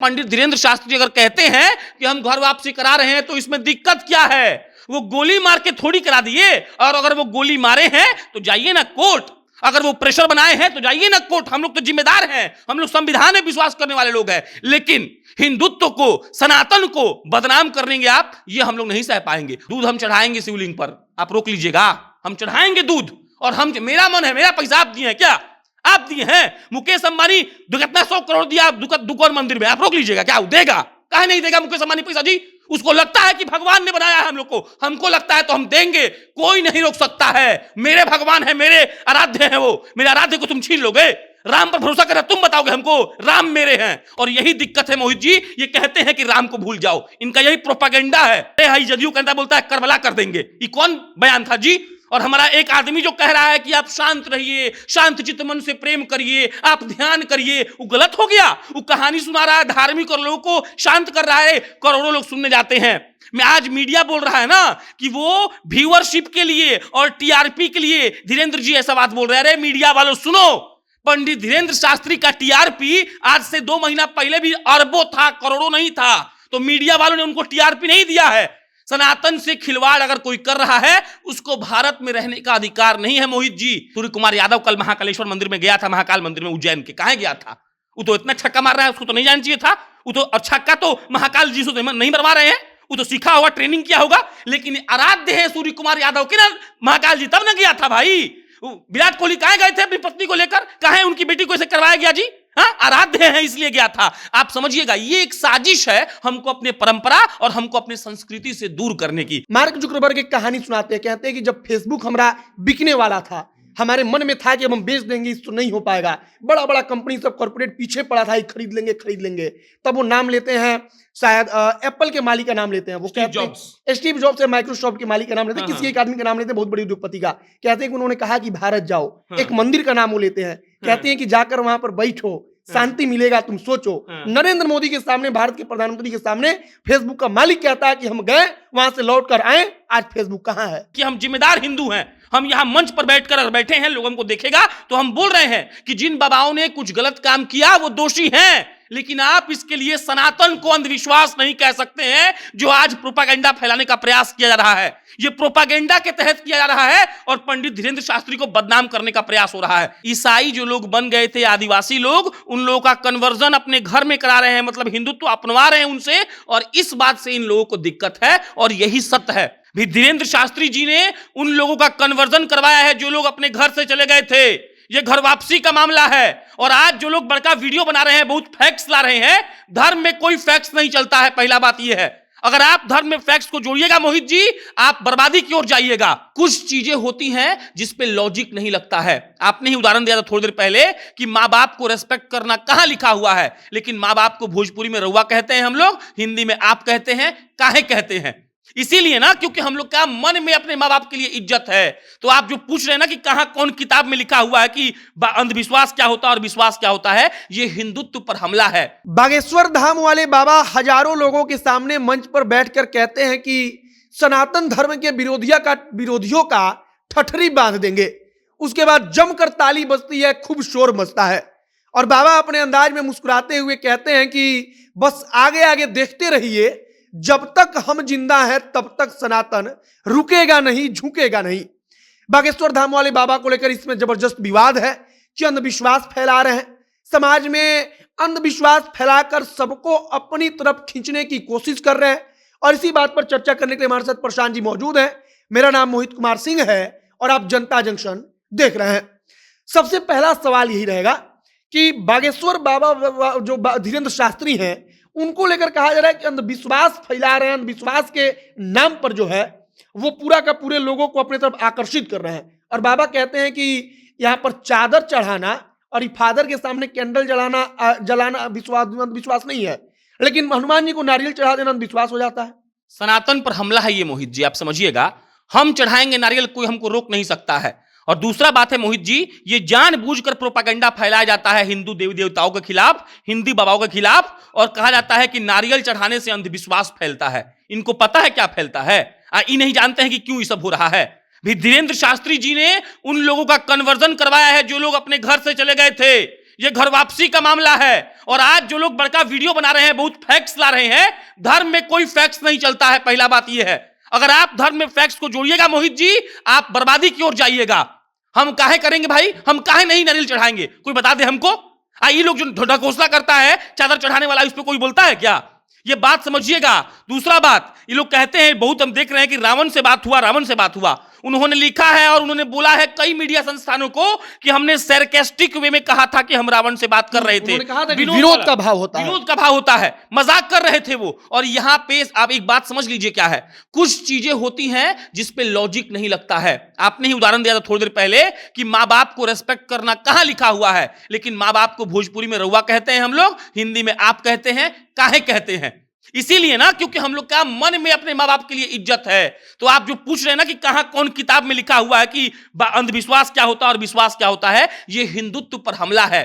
पंडित धीरेन्द्र शास्त्री अगर कहते हैं कि हम घर वापसी करा रहे हैं तो इसमें दिक्कत क्या है? वो गोली मार के थोड़ी करा दिए, और अगर वो गोली मारे हैं तो जाइए ना कोर्ट, अगर वो प्रेशर बनाए हैं तो जाइए ना कोर्ट। हम लोग तो जिम्मेदार हैं, हम लोग संविधान में विश्वास करने वाले लोग हैं, लेकिन हिंदुत्व को, सनातन को बदनाम करेंगे आप, ये हम लोग नहीं सह पाएंगे। दूध हम चढ़ाएंगे शिवलिंग पर, आप रोक लीजिएगा, हम चढ़ाएंगे दूध। और हम, मेरा मन है, मेरा पैसा आप दिए हैं क्या? आप दिए हैं। मुकेश अंबानी कितना 100 करोड़ दिया दुकान मंदिर में, आप रोक लीजिएगा क्या? देगा? काहे नहीं देगा मुकेश अंबानी पैसा जी? उसको लगता है कि भगवान ने बनाया है हम लोग को, हमको लगता है तो हम देंगे, कोई नहीं रोक सकता है। मेरे भगवान है, मेरे आराध्य है, वो मेरे आराध्य को तुम छीन लोगे? राम पर भरोसा करें, तुम बताओगे हमको राम मेरे हैं। और यही दिक्कत है मोहित जी, ये कहते हैं कि राम को भूल जाओ, इनका यही प्रोपेगेंडा है। जदयू कहता बोलता है करबला कर देंगे, ये कौन बयान था जी? और हमारा एक आदमी जो कह रहा है कि आप शांत रहिए, शांत चित्त मन से प्रेम करिए, आप ध्यान करिए, वो गलत हो गया। वो कहानी सुना रहा है धार्मिक और लोगों को शांत कर रहा है, करोड़ों लोग सुनने जाते हैं। मैं आज मीडिया बोल रहा है ना कि वो व्यूअरशिप के लिए और टीआरपी के लिए धीरेन्द्र जी ऐसा बात बोल रहे हैं। अरे मीडिया वालों सुनो, पंडित धीरेन्द्र शास्त्री का टीआरपी आज से 2 महीना पहले भी अरबों था, करोड़ों नहीं था। तो मीडिया वालों ने उनको टीआरपी नहीं दिया है। सनातन से खिलवाड़ अगर कोई कर रहा है, उसको भारत में रहने का अधिकार नहीं है मोहित जी। सूर्य कुमार यादव कल महाकालेश्वर मंदिर में गया था, महाकाल मंदिर में उज्जैन के, कहां गया था? वो तो इतना छक्का मार रहा है, उसको तो नहीं जाना चाहिए था। वो तो, और छक्का तो महाकाल जी से नहीं मरवा रहे हैं, वो तो सीखा होगा, ट्रेनिंग किया होगा। लेकिन आराध्य है सूर्य कुमार यादव के ना महाकाल जी, तब ना गया था भाई। विराट कोहली कहां गए थे अपनी पत्नी को लेकर? कहां उनकी बेटी को इसे करवाया गया जी? हाँ, आराध्य है इसलिए गया था। आप समझिएगा, ये एक साजिश है हमको अपने परंपरा और हमको अपने संस्कृति से दूर करने की। मार्क जुकरबर्ग एक कहानी सुनाते हैं, कहते हैं कि जब फेसबुक हमारा बिकने वाला था, हमारे मन में था कि अब हम बेच देंगे, इस तो नहीं हो पाएगा, बड़ा बड़ा कंपनी सब कॉर्पोरेट पीछे पड़ा था, खरीद लेंगे खरीद लेंगे। तब वो नाम लेते हैं, शायद एप्पल के मालिक का नाम लेते हैं, वो स्टीव जॉब्स, माइक्रोसॉफ्ट के मालिक का नाम लेते हैं, किसी एक आदमी का नाम लेते हैं, बहुत बड़ी उद्योगपति का। कहते हैं कि उन्होंने कहा कि भारत जाओ, एक मंदिर का नाम वो लेते हैं, कहते हैं कि जाकर वहां पर बैठो, शांति मिलेगा, तुम सोचो। नरेंद्र मोदी के सामने, भारत के प्रधानमंत्री के सामने फेसबुक का मालिक कहता है कि हम गए, वहां से लौट कर आए, आज फेसबुक कहां है? कि हम जिम्मेदार हिंदू हैं, हम यहाँ मंच पर बैठकर अगर बैठे हैं, लोगों को देखेगा तो हम बोल रहे हैं कि जिन बाबाओं ने कुछ गलत काम किया वो दोषी हैं, लेकिन आप इसके लिए सनातन को अंधविश्वास नहीं कह सकते हैं, जो आज प्रोपागेंडा फैलाने का प्रयास किया जा रहा है। ये प्रोपागेंडा के तहत किया जा रहा है और पंडित धीरेन्द्र शास्त्री को बदनाम करने का प्रयास हो रहा है। ईसाई जो लोग बन गए थे, आदिवासी लोग, उन लोगों का कन्वर्जन अपने घर में करा रहे हैं, मतलब हिंदुत्व अपनवा रहे हैं उनसे, और इस बात से इन लोगों को दिक्कत है, और यही सत्य है। भी धीरेन्द्र शास्त्री जी ने उन लोगों का कन्वर्जन करवाया है जो लोग अपने घर से चले गए थे। ये घर वापसी का मामला है। और आज जो लोग बड़का वीडियो बना रहे हैं, बहुत फैक्ट्स ला रहे हैं, धर्म में कोई फैक्ट्स नहीं चलता है। पहला बात यह है, अगर आप धर्म में फैक्ट्स को जोड़िएगा मोहित जी, आप बर्बादी की ओर जाइएगा। कुछ चीजें होती हैं जिस पे लॉजिक नहीं लगता है। आपने ही उदाहरण दिया था थोड़ी देर पहले कि माँ बाप को रेस्पेक्ट करना कहां लिखा हुआ है, लेकिन माँ बाप को भोजपुरी में रउआ कहते हैं हम लोग, हिंदी में आप कहते हैं, काहे कहते हैं? इसीलिए ना, क्योंकि हम लोग का मन में अपने माँ बाप के लिए इज्जत है। तो आप जो पूछ रहे हैं ना कि कहां कौन किताब में लिखा हुआ है कि अंधविश्वास क्या होता है और विश्वास क्या होता है, ये हिंदुत्व पर हमला है। बागेश्वर धाम वाले बाबा हजारों लोगों के सामने मंच पर बैठकर कहते हैं कि सनातन धर्म के विरोधियों का ठठरी बांध देंगे। उसके बाद जमकर ताली बजती है, खूब शोर मचता है, और बाबा अपने अंदाज में मुस्कुराते हुए कहते हैं कि बस आगे आगे देखते रहिए, जब तक हम जिंदा हैं तब तक सनातन रुकेगा नहीं, झुकेगा नहीं। बागेश्वर धाम वाले बाबा को लेकर इसमें जबरदस्त विवाद है कि अंधविश्वास फैला रहे हैं, समाज में अंधविश्वास फैलाकर सबको अपनी तरफ खींचने की कोशिश कर रहे हैं। और इसी बात पर चर्चा करने के लिए हमारे साथ प्रशांत जी मौजूद हैं। मेरा नाम मोहित कुमार सिंह है और आप जनता जंक्शन देख रहे हैं। सबसे पहला सवाल यही रहेगा कि बागेश्वर बाबा जो धीरेन्द्र शास्त्री हैं, उनको लेकर कहा जा रहा है कि अंधविश्वास फैला रहे हैं, अंधविश्वास के नाम पर जो है वो पूरा का पूरे लोगों को अपनी तरफ आकर्षित कर रहे हैं। और बाबा कहते हैं कि यहाँ पर चादर चढ़ाना और फादर के सामने कैंडल जलाना अंधविश्वास नहीं है, लेकिन हनुमान जी को नारियल चढ़ा देना अंधविश्वास हो जाता है। सनातन पर हमला है ये मोहित जी, आप समझिएगा। हम चढ़ाएंगे नारियल, कोई हमको रोक नहीं सकता है। और दूसरा बात है मोहित जी, ये जानबूझकर प्रोपागेंडा फैलाया जाता है हिंदू देवी देवताओं के खिलाफ, हिंदी बाबाओं के खिलाफ, और कहा जाता है कि नारियल चढ़ाने से अंधविश्वास फैलता है। इनको पता है क्या फैलता है? ये नहीं जानते हैं कि क्यों ये सब हो रहा है। भी धीरेन्द्र शास्त्री जी ने उन लोगों का कन्वर्जन करवाया है जो लोग अपने घर से चले गए थे। ये घर वापसी का मामला है। और आज जो लोग बड़का वीडियो बना रहे हैं, बहुत फैक्ट्स ला रहे हैं, धर्म में कोई फैक्ट्स नहीं चलता है। पहला बात यह है, अगर आप धर्म में फैक्ट्स को जोड़िएगा मोहित जी, आप बर्बादी की ओर जाइएगा। हम काहे करेंगे भाई, हम काहे नहीं नारियल चढ़ाएंगे? कोई बता दे हमको। ये लोग जो ढकोसला करता है, चादर चढ़ाने वाला, इस पर कोई बोलता है क्या? ये बात समझिएगा। दूसरा बात, ये लोग कहते हैं, बहुत हम देख रहे हैं कि रावण से बात हुआ, रावण से बात हुआ। उन्होंने लिखा है और उन्होंने बोला है कई मीडिया संस्थानों को कि हमने सरकास्टिक वे में कहा था कि हम रावण से बात कर रहे थे। कहा था कि विनोद का भाव होता है, विनोद का भाव होता है, मजाक कर रहे थे वो। और यहां पे आप एक बात समझ लीजिए क्या है, कुछ चीजें होती हैं जिस पे लॉजिक नहीं लगता है। आपने ही उदाहरण दिया था थोड़ी देर पहले कि माँ बाप को रेस्पेक्ट करना कहां लिखा हुआ है, लेकिन माँ बाप को भोजपुरी में रउआ कहते हैं हम लोग, हिंदी में आप कहते हैं, काहे कहते हैं? इसीलिए ना, क्योंकि हम लोग का मन में अपने माँ बाप के लिए इज्जत है। तो आप जो पूछ रहे हैं ना कि कहां कौन किताब में लिखा हुआ है कि अंधविश्वास क्या होता है और विश्वास क्या होता है, ये हिंदुत्व पर हमला है।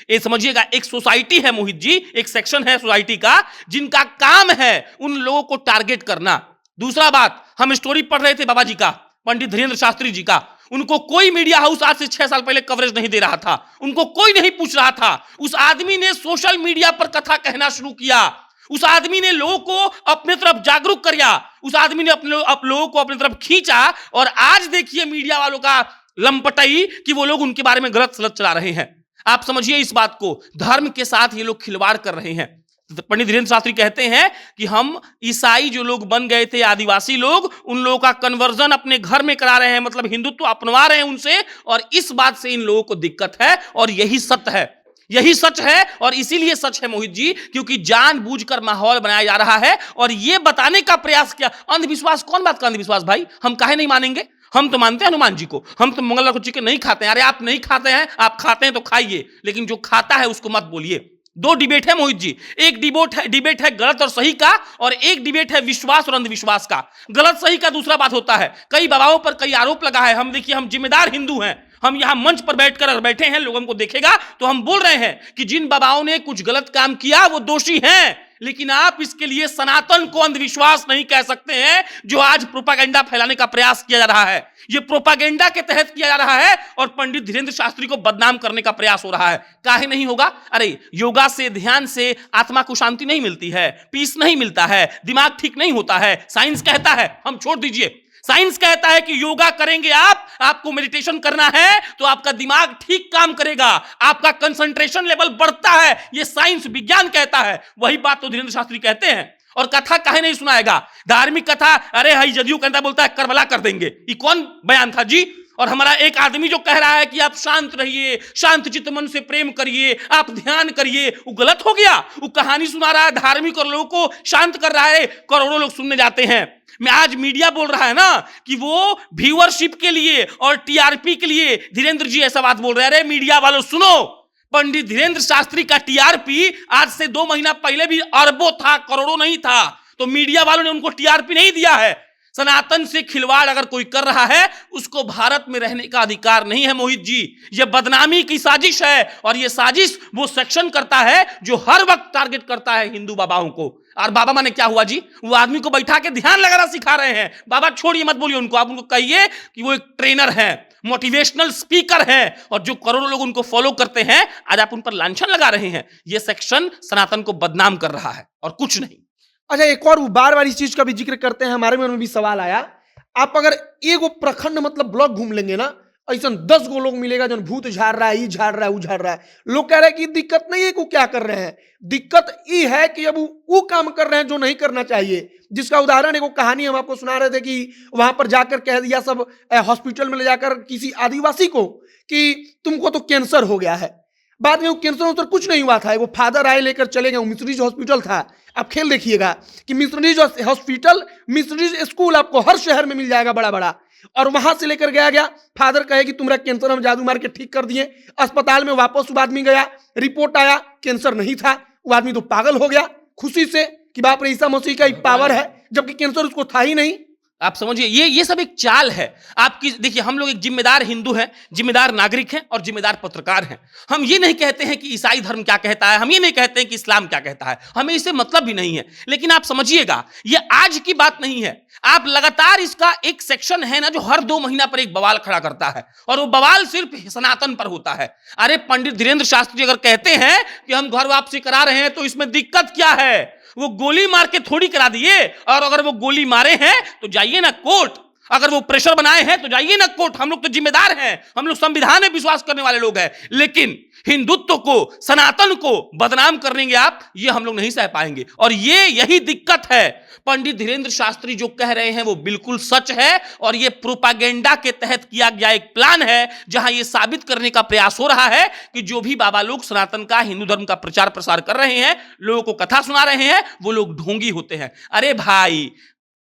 ये समझिएगा, एक सोसाइटी है मोहित जी, एक सेक्शन है सोसाइटी का जिनका काम है उन लोगों को टारगेट करना। दूसरा बात, हम स्टोरी पढ़ रहे थे बाबा जी का, पंडित धीरेन्द्र शास्त्री जी का। उनको कोई मीडिया हाउस आज से 6 साल पहले कवरेज नहीं दे रहा था, उनको कोई नहीं पूछ रहा था। उस आदमी ने सोशल मीडिया पर कथा कहना शुरू किया, उस आदमी ने लोगों को अपने तरफ जागरूक किया, उस आदमी ने लोगों को अपने तरफ खींचा। और आज देखिए मीडिया वालों का लंपटाई कि वो लोग उनके बारे में गलत सलत चला रहे हैं। आप समझिए इस बात को, धर्म के साथ ये लोग खिलवाड़ कर रहे हैं। पंडित धीरेन्द्र शास्त्री कहते हैं कि हम ईसाई जो लोग बन गए थे, आदिवासी लोग, उन लोगों का कन्वर्जन अपने घर में करा रहे हैं, मतलब हिंदुत्व अपनवा रहे हैं उनसे। और इस बात से इन लोगों को दिक्कत है और यही सत्य है, यही सच है। और इसीलिए सच है मोहित जी, क्योंकि जानबूझकर माहौल बनाया जा रहा है और यह बताने का प्रयास किया। अंधविश्वास, कौन बात का अंधविश्वास भाई? हम काहे नहीं मानेंगे? हम तो मानते हैं हनुमान जी को, हम तो मंगलवार को चिकन नहीं खाते हैं। अरे आप नहीं खाते हैं, आप खाते हैं तो खाइए, लेकिन जो खाता है उसको मत बोलिए। दो डिबेट है मोहित जी, एक डिबेट है गलत और सही का, और एक डिबेट है विश्वास और अंधविश्वास का। गलत सही का दूसरा बात होता है। कई बाबाओं पर कई आरोप लगा है। हम देखिए, हम जिम्मेदार हिंदू हैं, हम यहां मंच पर बैठकर बैठे हैं, लोगों को देखेगा तो हम बोल रहे हैं कि जिन बाबाओं ने कुछ गलत काम किया वो दोषी हैं, लेकिन आप इसके लिए सनातन को अंधविश्वास नहीं कह सकते हैं, जो आज प्रोपागेंडा फैलाने का प्रयास किया जा रहा है। यह प्रोपागेंडा के तहत किया जा रहा है और पंडित धीरेन्द्र शास्त्री को बदनाम करने का प्रयास हो रहा है। काहे नहीं होगा? अरे योगा से, ध्यान से आत्मा को शांति नहीं मिलती है, पीस नहीं मिलता है, दिमाग ठीक नहीं होता है। साइंस कहता है, हम छोड़ दीजिए, साइंस कहता है कि योगा करेंगे आपको मेडिटेशन करना है तो आपका दिमाग ठीक काम करेगा, आपका कंसंट्रेशन लेवल बढ़ता है। यह साइंस, विज्ञान कहता है। वही बात तो धीरेन्द्र शास्त्री कहते हैं। और कथा काहे नहीं सुनाएगा? धार्मिक कथा, अरे हाई जदयू कहता बोलता है करबला कर देंगे, ये कौन बयान था जी? और हमारा एक आदमी जो कह रहा है कि आप शांत रहिए, शांत चित्त मन से प्रेम करिए, आप ध्यान करिए, वो गलत हो गया। वो कहानी सुना रहा है धार्मिक और लोगों को शांत कर रहा है, करोड़ों लोग सुनने जाते हैं। मैं आज मीडिया बोल रहा है ना कि वो व्यूअरशिप के लिए और टीआरपी के लिए धीरेन्द्र जी ऐसा बात बोल रहे हैं। अरे मीडिया वालों सुनो, पंडित धीरेन्द्र शास्त्री का टीआरपी आज से 2 महीना पहले भी अरबों था, करोड़ों नहीं था। तो मीडिया वालों ने उनको टीआरपी नहीं दिया है। सनातन से खिलवाड़ अगर कोई कर रहा है, उसको भारत में रहने का अधिकार नहीं है मोहित जी। यह बदनामी की साजिश है, और यह साजिश वो सेक्शन करता है जो हर वक्त टारगेट करता है हिंदू बाबाओं को। और बाबा माने क्या हुआ जी? वो आदमी को बैठा के ध्यान लगाना सिखा रहे हैं। बाबा छोड़िए, मत बोलिए उनको, आप उनको कहिए कि वो एक ट्रेनर है, मोटिवेशनल स्पीकर है, और जो करोड़ों लोग उनको फॉलो करते हैं, आज आप उन पर लांछन लगा रहे हैं। यह सेक्शन सनातन को बदनाम कर रहा है और कुछ नहीं। अच्छा, एक और बार बार इस चीज का भी जिक्र करते हैं, हमारे मन में भी सवाल आया। आप अगर एगो प्रखंड मतलब ब्लॉक घूम लेंगे ना, ऐसा 10 गो लोग मिलेगा जो भूत झाड़ रहा है, ये झाड़ रहा है, वो झाड़ रहा है। लोग कह रहे हैं कि दिक्कत नहीं है कि क्या कर रहे हैं, दिक्कत ये है कि अब वो काम कर रहे हैं जो नहीं करना चाहिए। जिसका उदाहरण एक कहानी हम आपको सुना रहे थे कि वहां पर जाकर कह दिया सब हॉस्पिटल में ले जाकर किसी आदिवासी को कि तुमको तो कैंसर हो गया है। बाद में वो कैंसर उतर कुछ नहीं हुआ था। वो फादर आए लेकर चले गए, मिस्ट्रीज हॉस्पिटल था। आप खेल देखिएगा कि मिस्ट्रीज हॉस्पिटल, मिस्ट्रीज स्कूल आपको हर शहर में मिल जाएगा बड़ा बड़ा, और वहां से लेकर गया। फादर कहे कि तुम्हारा कैंसर हम जादू मार के ठीक कर दिए। अस्पताल में वापस वो आदमी गया, रिपोर्ट आया कैंसर नहीं था। वो आदमी तो पागल हो गया खुशी से कि बाप रे, ईसा मसीह का एक पावर है, जबकि कैंसर उसको था ही नहीं। आप समझिए, ये सब एक चाल है आपकी। देखिए, हम लोग एक जिम्मेदार हिंदू हैं, जिम्मेदार नागरिक हैं और जिम्मेदार पत्रकार हैं। हम ये नहीं कहते हैं कि ईसाई धर्म क्या कहता है, हम ये नहीं कहते हैं कि इस्लाम क्या कहता है, हमें इससे मतलब भी नहीं है। लेकिन आप समझिएगा, ये आज की बात नहीं है। आप लगातार इसका एक सेक्शन है ना जो हर 2 महीना पर एक बवाल खड़ा करता है, और वो बवाल सिर्फ सनातन पर होता है। अरे पंडित धीरेन्द्र शास्त्री अगर कहते हैं कि हम घर वापसी करा रहे हैं तो इसमें दिक्कत क्या है? वो गोली मार के थोड़ी करा दिए, और अगर वो गोली मारे हैं तो जाइए ना कोर्ट, अगर वो प्रेशर बनाए हैं तो जाइए ना कोर्ट। हम लोग तो जिम्मेदार हैं, हम लोग संविधान में विश्वास करने वाले लोग हैं। लेकिन हिंदुत्व को, सनातन को बदनाम करेंगे आप, ये हम लोग नहीं सह पाएंगे। और यही दिक्कत है। पंडित धीरेन्द्र शास्त्री जो कह रहे हैं वो बिल्कुल सच है, और ये प्रोपागेंडा के तहत किया गया एक प्लान है, जहां ये साबित करने का प्रयास हो रहा है कि जो भी बाबा लोग सनातन का, हिंदू धर्म का प्रचार प्रसार कर रहे हैं, लोगों को कथा सुना रहे हैं, वो लोग ढोंगी होते हैं। अरे भाई,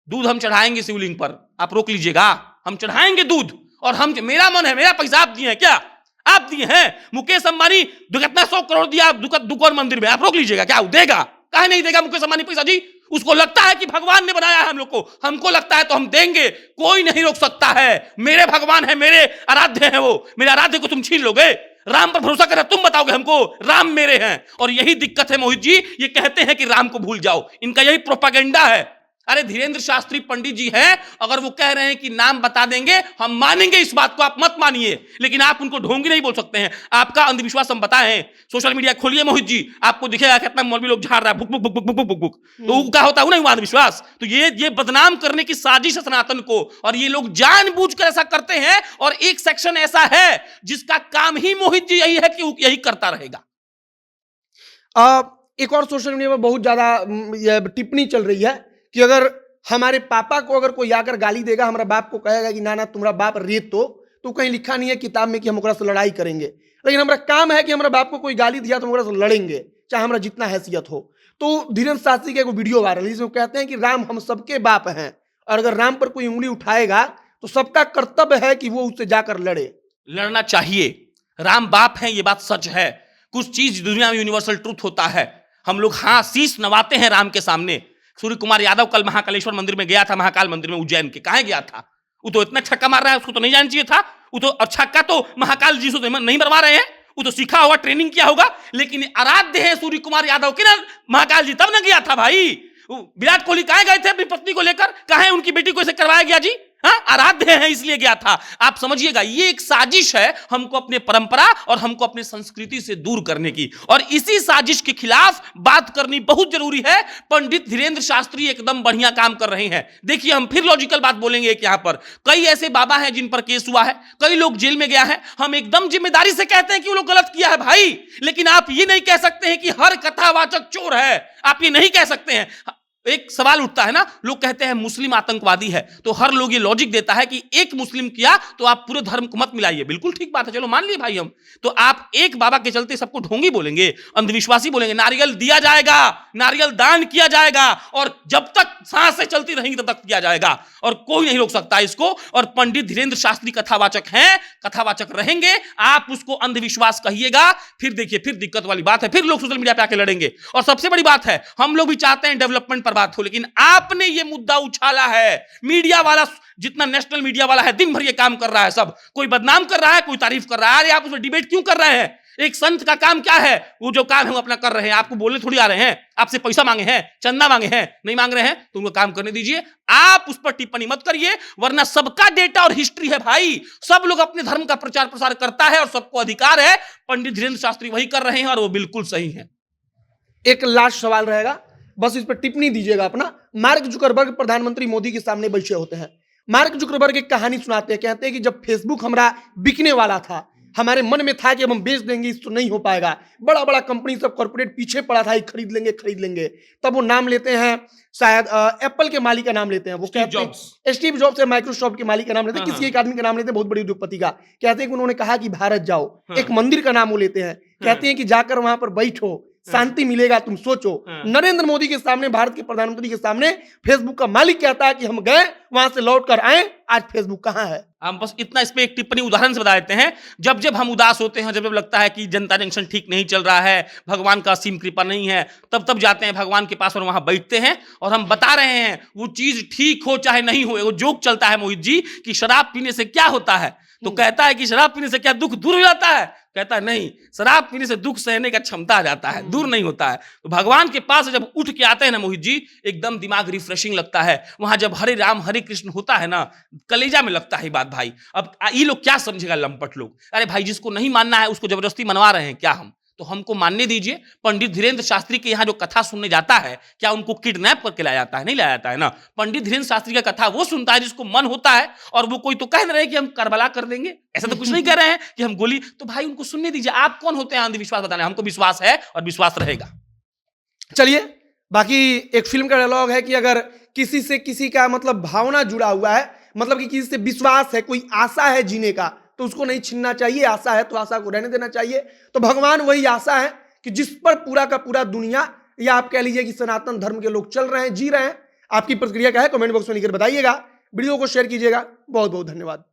दूध हम चढ़ाएंगे शिवलिंग पर, आप रोक लीजिएगा। हम चढ़ाएंगे दूध, और हम, मेरा मन है, मेरा पैसा आप दिए हैं क्या? आप दिए हैं। मुकेश अंबानी कितना 100 करोड़ दिया दुकान मंदिर में, आप रोक लीजिएगा क्या? देगा? काहे नहीं देगा मुकेश अंबानी पैसा जी? उसको लगता है कि भगवान ने बनाया है हम लोग को, हमको लगता है तो हम देंगे, कोई नहीं रोक सकता है। मेरे भगवान है, मेरे आराध्य है, वो मेरे आराध्य को तुम छीन लोगे? राम पर भरोसा कर, तुम बताओगे हमको? राम मेरे हैं। और यही दिक्कत है मोहित जी, ये कहते हैं कि राम को भूल जाओ, इनका यही प्रोपागेंडा है। अरे धीरेन्द्र शास्त्री पंडित जी हैं, अगर वो कह रहे हैं कि नाम बता देंगे, हम मानेंगे इस बात को, आप मत मानिए। लेकिन आप उनको ढोंगी नहीं बोल सकते हैं। आपका अंधविश्वास हम बताएं, सोशल मीडिया खोलिए मोहित जी, आपको दिखेगा कितना मौलवी लोग झाड़ रहा है, book book book book book book book. तो क्या होता है ना अंधविश्वास। तो ये बदनाम करने की साजिश है सनातन को, और ये लोग जानबूझकर ऐसा करते हैं। और एक सेक्शन ऐसा है जिसका काम ही मोहित जी यही है कि यही करता रहेगा। एक और सोशल मीडिया पर बहुत ज्यादा टिप्पणी चल रही है कि अगर हमारे पापा को अगर कोई आकर गाली देगा, हमारा बाप को कहेगा कि ना ना तुम्हारा बाप रेत तो कहीं लिखा नहीं है किताब में कि हम ओकरा से लड़ाई करेंगे। लेकिन हमारा काम है कि हमारा बाप को कोई गाली दिया तो हम ओकरा से लड़ेंगे, चाहे हमारा जितना हैसियत हो। तो धीरेन्द्र शास्त्री का एक वीडियो वायरल है जिसमें कहते हैं कि राम हम सबके बाप हैं, और अगर राम पर कोई उंगली उठाएगा तो सबका कर्तव्य है कि वो उससे जाकर लड़े। लड़ना चाहिए, राम बाप हैं, ये बात सच है। कुछ चीज दुनिया में यूनिवर्सल ट्रूथ होता है। हम लोग हाँ शीश नवाते हैं राम के सामने। सूर्य कुमार यादव कल महाकालेश्वर मंदिर में गया था, महाकाल मंदिर में उज्जैन के, कहां गया था? वो तो इतना छक्का मार रहा है, उसको तो नहीं जाना चाहिए था। वो तो, और छक्का तो महाकाल जी से नहीं मरवा रहे हैं, वो तो सीखा होगा, ट्रेनिंग किया होगा। लेकिन आराध्य है सूर्य कुमार यादव के ना महाकाल जी, तब ना गया था भाई। विराट कोहली कहां गए थे अपनी पत्नी को लेकर? कहां है उनकी बेटी को इसे करवाया गया जी? हाँ, आराध्य है इसलिए गया था। आप समझिएगा, ये एक साजिश है हमको अपने परंपरा और हमको अपने संस्कृति से दूर करने की, और इसी साजिश के खिलाफ बात करनी बहुत जरूरी है। पंडित धीरेन्द्र शास्त्री एकदम बढ़िया काम कर रहे हैं। देखिए, हम फिर लॉजिकल बात बोलेंगे कि यहां पर कई ऐसे बाबा हैं जिन पर केस हुआ है, कई लोग जेल में गया है। हम एकदम जिम्मेदारी से कहते हैं कि वो लोग गलत किया है भाई, लेकिन आप ये नहीं कह सकते हैं कि हर कथावाचक चोर है। आप ये नहीं कह सकते हैं। एक सवाल उठता है ना, लोग कहते हैं मुस्लिम आतंकवादी है, तो हर लोग ये लॉजिक देता है कि एक मुस्लिम किया तो आप पूरे धर्म को मत मिलाइए। बिल्कुल ठीक बात है, चलो मान लिए भाई हम। तो आप एक बाबा के चलते सबको ढोंगी बोलेंगे, अंधविश्वासी बोलेंगे? नारियल दिया जाएगा, नारियल दान किया जाएगा, और जब तक सांसें चलती रहेंगी तब तक किया जाएगा, और कोई नहीं रोक सकता इसको। और पंडित धीरेन्द्र शास्त्री कथावाचक हैं, कथावाचक रहेंगे। आप उसको अंधविश्वास कहिएगा, फिर देखिए, फिर दिक्कत वाली बात है, फिर लोग सोशल मीडिया पे आके लड़ेंगे। और सबसे बड़ी बात है, हम लोग भी चाहते हैं डेवलपमेंट पर बात हो, लेकिन आपने ये मुद्दा उछाला है। मीडिया वाला, जितना नेशनल मीडिया वाला है, दिन भर ये काम कर रहा है। सब कोई बदनाम कर रहा है, कोई तारीफ कर रहा है। अरे आप उसमें डिबेट क्यों कर रहे हैं? एक संत का काम क्या है? वो जो काम है वो अपना कर रहे हैं, आपको बोलने थोड़ी आ रहे हैं। आपसे पैसा मांगे हैं, चंदा मांगे हैं, नहीं मांग रहे हैं तो उनको काम करने दीजिए। आप उस पर टिप्पणी मत करिए, वरना सबका डेटा और हिस्ट्री है भाई। सब लोग अपने धर्म का प्रचार प्रसार करता है और सबको अधिकार है। पंडित धीरेन्द्र शास्त्री वही कर रहे हैं और वो बिल्कुल सही है। एक लास्ट सवाल रहेगा, बस इस पर टिप्पणी दीजिएगा अपना। मार्क जुकरबर्ग प्रधानमंत्री मोदी के सामने बैठे होते हैं। मार्क जुकरबर्ग एक कहानी सुनाते हैं, कहते हैं कि जब फेसबुक हमारा बिकने वाला था, हमारे मन में था कि अब हम बेच देंगे, इस तो नहीं हो पाएगा, बड़ा बड़ा कंपनी सब कॉर्पोरेट पीछे पड़ा था, खरीद लेंगे। तब वो नाम लेते हैं, शायद एप्पल के मालिक का नाम लेते हैं, वो कहते हैं स्टीव जॉब्स, माइक्रोसॉफ्ट के मालिक का नाम लेते हैं, किसी एक आदमी का नाम लेते हैं, बहुत बड़ी उद्योगपति का। कहते हैं कि उन्होंने कहा कि भारत जाओ, एक मंदिर का नाम वो लेते हैं, कहते हैं कि जाकर वहां पर बैठो, शांति मिलेगा, तुम सोचो। नरेंद्र मोदी के सामने, भारत के प्रधानमंत्री के सामने फेसबुक का मालिक कहता है कि हम गए, वहां से लौट कर आए, आज फेसबुक कहां है? हम बस इतना इस पे एक टिप्पणी उदाहरण से बता देते हैं। जब जब हम उदास होते हैं, जब जब लगता है कि जनता जंक्शन ठीक नहीं चल रहा है, भगवान का असीम कृपा नहीं है, तब तब जाते हैं भगवान के पास और वहां बैठते हैं और हम बता रहे हैं वो चीज ठीक हो चाहे नहीं हो। वो जोक चलता है मोहित जी कि शराब पीने से क्या होता है, तो कहता है कि शराब पीने से क्या दुख दूर हो जाता है? कहता है नहीं, शराब पीने से दुख सहने का क्षमता आ जाता है, दूर नहीं होता है। तो भगवान के पास जब उठ के आते हैं ना मोहित जी, एकदम दिमाग रिफ्रेशिंग लगता है। वहां जब हरे राम हरे कृष्ण होता है ना, कलेजा में लगता है बात भाई। अब ये लोग क्या समझेगा लंपट लोग, अरे भाई जिसको नहीं मानना है उसको जबरदस्ती मनवा रहे हैं क्या हम? तो हमको मानने दीजिए। पंडित धीरेन्द्र शास्त्री के यहाँ जो कथा सुनने जाता है, क्या उनको किडनैप करके लाया जाता है? नहीं लाया जाता है ना। पंडित धीरेन्द्र शास्त्री का कथा वो सुनता है जिसको मन होता है, और वो कोई तो कह रहे हैं कि हम करबला कर देंगे, ऐसा तो कुछ नहीं कह रहे हैं कि हम गोली। तो भाई उनको सुनने दीजिए। आप कौन होते हैं अंधविश्वास बताने? हमको विश्वास है और विश्वास रहेगा। चलिए, बाकी एक फिल्म का डायलॉग है कि अगर किसी से किसी का मतलब भावना जुड़ा हुआ है, मतलब कि किसी से विश्वास है, कोई आशा है जीने का, तो उसको नहीं छीनना चाहिए। आशा है तो आशा को रहने देना चाहिए। तो भगवान वही आशा है कि जिस पर पूरा का पूरा दुनिया, या आप कह लीजिए कि सनातन धर्म के लोग चल रहे हैं, जी रहे हैं। आपकी प्रतिक्रिया क्या है? कमेंट बॉक्स में लिखकर बताइएगा। वीडियो को शेयर कीजिएगा। बहुत बहुत धन्यवाद।